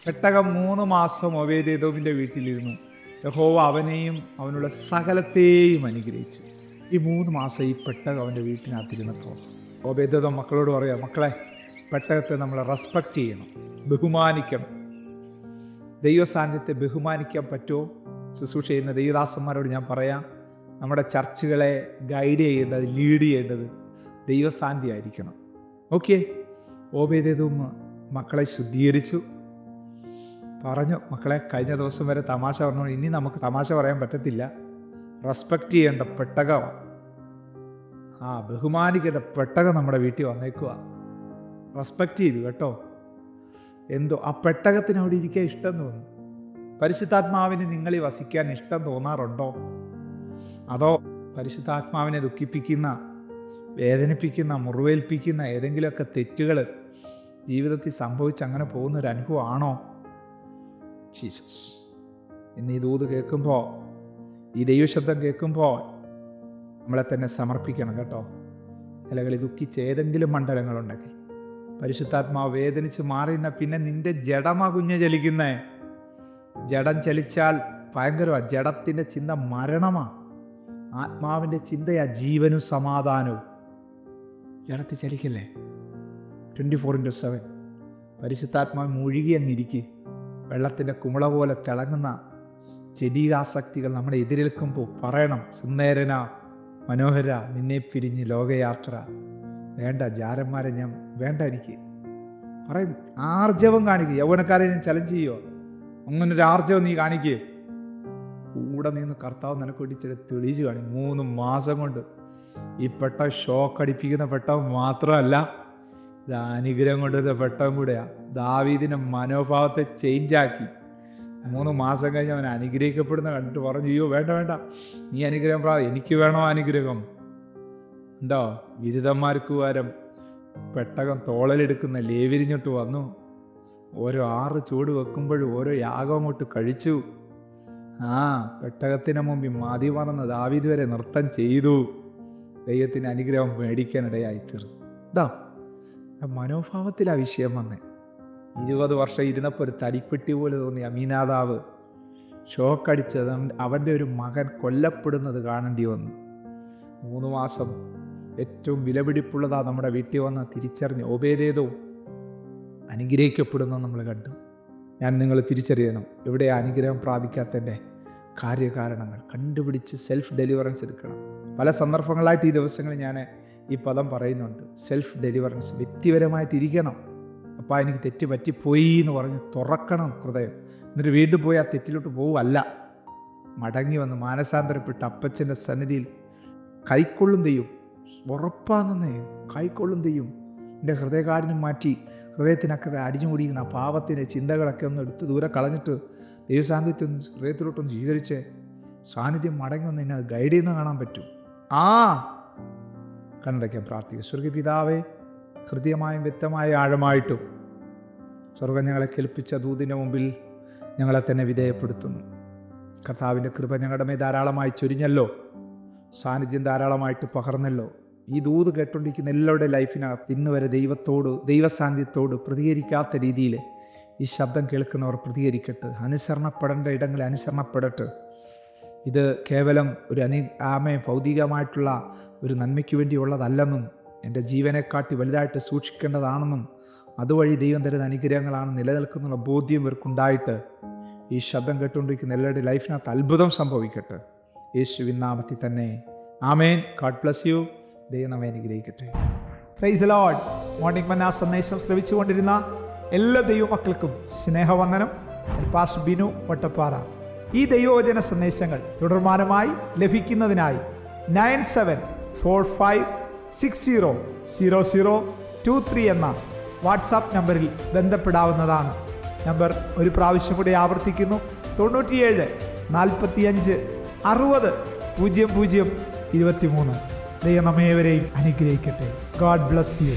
പെട്ടകം 3 മാസം ഒബേദെദോമിൻ്റെ വീട്ടിലിരുന്നു. യഹോവ അവനെയും അവനുള്ള സകലത്തെയും അനുഗ്രഹിച്ചു. ഈ 3 മാസം ഈ പെട്ടകം അവൻ്റെ വീട്ടിനകത്തിരുന്നപ്പോൾ ഒബേദെദോം മക്കളോട് പറയാം, മക്കളെ, പെട്ടകത്തെ നമ്മൾ റെസ്പെക്റ്റ് ചെയ്യണം, ബഹുമാനിക്കണം. ദൈവസാന്നിധ്യത്തെ ബഹുമാനിക്കാൻ പറ്റുമോ? ശുശ്രൂഷ ചെയ്യുന്ന ദൈവദാസന്മാരോട് ഞാൻ പറയാം, നമ്മുടെ ചർച്ചുകളെ ഗൈഡ് ചെയ്യേണ്ടത്, ലീഡ് ചെയ്യേണ്ടത് ദൈവസാന്നിധ്യമായിരിക്കണം. ഓക്കെ, ഒബേദെദോം മക്കളെ ശുദ്ധീകരിച്ചു. പറഞ്ഞു, മക്കളെ, കഴിഞ്ഞ ദിവസം വരെ തമാശ പറഞ്ഞു, ഇനി നമുക്ക് തമാശ പറയാൻ പറ്റത്തില്ല. റെസ്പെക്റ്റ് ചെയ്യേണ്ട പെട്ടകമാണ്, ബഹുമാനിക്കേണ്ട പെട്ടകം നമ്മുടെ വീട്ടിൽ വന്നേക്കുക. റെസ്പെക്റ്റ് ചെയ്തു കേട്ടോ. എന്തോ ആ പെട്ടകത്തിന് അവിടെ ഇരിക്കാൻ ഇഷ്ടം തോന്നുന്നു. പരിശുദ്ധാത്മാവിന് നിങ്ങളിൽ വസിക്കാൻ ഇഷ്ടം തോന്നാറുണ്ടോ? അതോ പരിശുദ്ധാത്മാവിനെ ദുഃഖിപ്പിക്കുന്ന, വേദനിപ്പിക്കുന്ന, മുറിവേൽപ്പിക്കുന്ന ഏതെങ്കിലുമൊക്കെ തെറ്റുകൾ ജീവിതത്തിൽ സംഭവിച്ച് അങ്ങനെ പോകുന്നൊരു അനുഭവമാണോ? ജീസസ്, ഇന്ന് ഈ ദൂത് കേൾക്കുമ്പോൾ, ഈ ദൈവശബ്ദം കേൾക്കുമ്പോൾ നമ്മളെ തന്നെ സമർപ്പിക്കണം കേട്ടോ. നിലകളിൽ ദുഃഖിച്ച് ഏതെങ്കിലും മണ്ഡലങ്ങളുണ്ടെങ്കിൽ പരിശുദ്ധാത്മാവ് വേദനിച്ച് മാറിയുന്ന പിന്നെ നിന്റെ ജഡമാ കുഞ്ഞ് ചലിക്കുന്നേ. ജഡം ചലിച്ചാൽ ഭയങ്കരമാണ്. ജഡത്തിൻ്റെ ചിന്ത മരണമാണ്, ആത്മാവിൻ്റെ ചിന്തയാ ജീവനും സമാധാനവും. ജഡത്തിൽ ചലിക്കല്ലേ. 24/7 പരിശുദ്ധാത്മാവ് മുഴുകി അങ്ങിരിക്കുക. വെള്ളത്തിൻ്റെ കുമിള പോലെ തിളങ്ങുന്ന ശരീരാസക്തികൾ നമ്മുടെ എതിരേൽക്കുമ്പോൾ പറയണം, സുന്ദരന, മനോഹര, നിന്നെ പിരിഞ്ഞ് ലോകയാത്ര വേണ്ട, ജാരന്മാരെ ഞാൻ വേണ്ട, എനിക്ക് പറയും. ആർജവം കാണിക്കുക. യൗവനക്കാരെ ഞാൻ ചലഞ്ച് ചെയ്യുമോ? അങ്ങനൊരു ആർജവം നീ കാണിക്കുക. കൂടെ നിന്ന് കർത്താവ് നിനക്ക് വേണ്ടി ചില തെളിയിച്ച് കാണും. 3 മാസം കൊണ്ട് ഈ പെട്ടകം ഷോക്കടിപ്പിക്കുന്ന പെട്ടകം മാത്രമല്ല, ഇത് അനുഗ്രഹം കൊണ്ടൊരു പെട്ടകം കൂടെയാണ്. ദാവീദിൻ്റെ മനോഭാവത്തെ ചേഞ്ചാക്കി. 3 മാസം കഴിഞ്ഞ് അവൻ അനുഗ്രഹിക്കപ്പെടുന്ന കണ്ടിട്ട് പറഞ്ഞു, അയ്യോ വേണ്ട വേണ്ട, നീ അനുഗ്രഹം എനിക്ക് വേണോ അനുഗ്രഹം? ഉണ്ടോ? വിരുദ്ധന്മാർക്ക് പകരം പെട്ടകം തോളലെടുക്കുന്ന ലേവിരിഞ്ഞിട്ട് വന്നു. ഓരോ 6 ചൂട് വെക്കുമ്പോഴും ഓരോ യാഗം അങ്ങോട്ട് കഴിച്ചു. പെട്ടകത്തിന് മുമ്പിൽ മതി മറന്ന് ദാവീദ് വരെ നൃത്തം ചെയ്തു. ദൈവത്തിന് അനുഗ്രഹം മേടിക്കാനിടയായിത്തീർന്നു. മനോഭാവത്തിലാ വിഷയം വന്നേ. 20 വർഷം ഇരുന്നപ്പോൾ ഒരു തടിപ്പെട്ടി പോലെ തോന്നി അമീനാദാവ് ഷോക്കടിച്ചത് അവൻ്റെ ഒരു മകൻ കൊല്ലപ്പെടുന്നത് കാണേണ്ടി വന്നു. 3 മാസം ഏറ്റവും വിലപിടിപ്പുള്ളതാ നമ്മുടെ വീട്ടിൽ വന്ന് തിരിച്ചറിഞ്ഞ് ഒബേദെദോം അനുഗ്രഹിക്കപ്പെടുന്നത് നമ്മൾ കണ്ടു. ഞാൻ നിങ്ങൾ തിരിച്ചറിയണം, എവിടെ അനുഗ്രഹം പ്രാപിക്കാത്തതിൻ്റെ കാര്യകാരണങ്ങൾ കണ്ടുപിടിച്ച് സെൽഫ് ഡെലിവറൻസ് എടുക്കണം. പല സന്ദർഭങ്ങളായിട്ട് ഈ ദിവസങ്ങളിൽ ഞാൻ ഈ പദം പറയുന്നുണ്ട്. സെൽഫ് ഡെലിവറൻസ് വ്യക്തിപരമായിട്ടിരിക്കണം. അപ്പോൾ എനിക്ക് തെറ്റ് പറ്റിപ്പോയി എന്ന് പറഞ്ഞ് തുറക്കണം ഹൃദയം. എന്നിട്ട് വീണ്ടും പോയി ആ തെറ്റിലോട്ട് പോവുമല്ല, മടങ്ങി വന്ന് മാനസാന്തരപ്പെട്ട് അപ്പച്ചൻ്റെ സന്നിധിയിൽ കൈക്കൊള്ളും ചെയ്യും. ഉറപ്പാണെന്നേ, കൈക്കൊള്ളും ചെയ്യും. എൻ്റെ ഹൃദയകാഠിന്യം മാറ്റി ഹൃദയത്തിനൊക്കെ അടിഞ്ഞുകൂടിയിരിക്കുന്ന ആ പാവത്തിൻ്റെ ചിന്തകളൊക്കെ ഒന്ന് എടുത്ത് ദൂരെ കളഞ്ഞിട്ട് ദൈവസാന്നിധ്യത്തിൽ ഹൃദയത്തിലോട്ടൊന്ന് സ്വീകരിച്ച് സാന്നിധ്യം മടങ്ങി വന്ന് എന്നെ ഗൈഡ് ചെയ്യുന്ന കാണാൻ പറ്റും. കണ്ടയ്ക്കാൻ പ്രാർത്ഥിക്കുക. സ്വർഗപിതാവേ, ഹൃദയമായും വ്യക്തമായ ആഴമായിട്ടും സ്വർഗം ഞങ്ങളെ കേൾപ്പിച്ച ദൂതിൻ്റെ മുമ്പിൽ ഞങ്ങളെ തന്നെ വിധേയപ്പെടുത്തുന്നു. കർത്താവിൻ്റെ കൃപ ഞങ്ങളുടെ മേൽ ധാരാളമായി ചൊരിഞ്ഞല്ലോ, സാന്നിധ്യം ധാരാളമായിട്ട് പകർന്നല്ലോ. ഈ ദൂത് കേട്ടുകൊണ്ടിരിക്കുന്ന എല്ലാവരുടെ ലൈഫിനകത്ത് ഇന്ന് വരെ ദൈവസാന്നിധ്യത്തോട് പ്രതികരിക്കാത്ത രീതിയിൽ ഈ ശബ്ദം കേൾക്കുന്നവർ പ്രതികരിക്കട്ടെ. അനുസരണപ്പെടേണ്ട ഇടങ്ങളിൽ അനുസരണപ്പെടട്ടെ. ഇത് കേവലം ഒരു ഭൗതികമായിട്ടുള്ള ഒരു നന്മയ്ക്ക് വേണ്ടിയുള്ളതല്ലെന്നും എൻ്റെ ജീവനെക്കാട്ടി വലുതായിട്ട് സൂക്ഷിക്കേണ്ടതാണെന്നും അതുവഴി ദൈവം തരുന്ന അനുഗ്രഹങ്ങളാണ് നിലനിൽക്കുന്നുള്ള ബോധ്യം ഇവർക്കുണ്ടായിട്ട് ഈ ശബ്ദം കേട്ടുകൊണ്ടിരിക്കുന്ന എല്ലാവരുടെ ലൈഫിനകത്ത് അത്ഭുതം സംഭവിക്കട്ടെ. യേശുവിൻ നാമത്തിൽ തന്നെ ആമേൻ. God bless you. ദൈവം നമ്മെ അനുഗ്രഹിക്കട്ടെ. Praise the Lord. മോർണിംഗ് മന്ന സന്ദേശം ശ്രവിച്ചുകൊണ്ടിരുന്ന എല്ലാ ദൈവമക്കൾക്കും സ്നേഹവന്ദനം. പാസ്റ്റർ ബിനു വട്ടപ്പാറ. ഈ ദൈവവചന സന്ദേശങ്ങൾ തുടർമാനമായി ലഭിക്കുന്നതിനായി 9745600023 എന്ന വാട്സാപ്പ് നമ്പറിൽ ബന്ധപ്പെടാവുന്നതാണ്. നമ്പർ ഒരു പ്രാവശ്യം കൂടി ആവർത്തിക്കുന്നു: 97 45 60 00 23. ദൈവം നമ്മേവരെയും അനുഗ്രഹിക്കട്ടെ. God bless you.